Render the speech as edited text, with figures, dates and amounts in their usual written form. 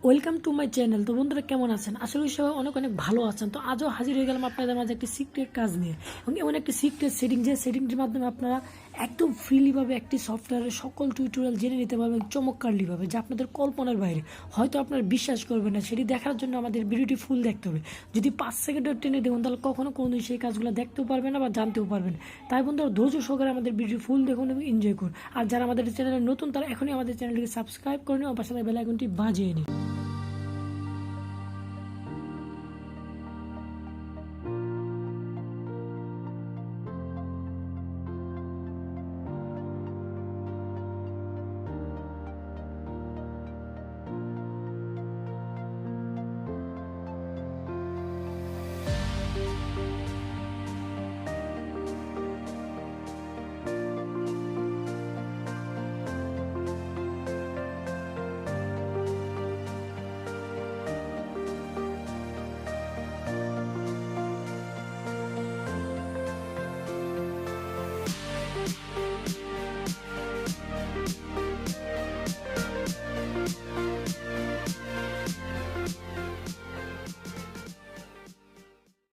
Welcome to my channel. তো বন্ধুরা কেমন আছেন? আসলে সবাই অনেক অনেক ভালো আছেন। তো আজও হাজির হয়ে গেলাম আপনাদের মাঝে একটি সিক্রেট কাজ নিয়ে, এবং এমন একটি সিক্রেট সেটিং, যে সেটিংটির মাধ্যমে আপনারা একদম ফ্রিলিভাবে একটি সফটওয়্যারের সকল টিউটোরিয়াল জেনে নিতে পারবেন চমৎকারলিভাবে, যা আপনাদের কল্পনার বাইরে। হয়তো আপনারা বিশ্বাস করবেন না, সেটি দেখার জন্য আমাদের ভিডিওটি ফুল দেখতে হবে। যদি 5 সেকেন্ডের টেনে দেখুন, তাহলে কখনো কোনোদিন সেই কাজগুলো দেখতেও পারবেন না বা জানতেও পারবেন না। তাই বন্ধুরা, ধৈর্য সহকারে আমাদের ভিডিও ফুল দেখুন এবং এনজয় করুন। আর যারা আমাদের চ্যানেলে নতুন, তারা এখনই আমাদের চ্যানেলটিকে সাবস্ক্রাইব করে নিন ও পাশে বেল আইকনটি বাজিয়ে নিন।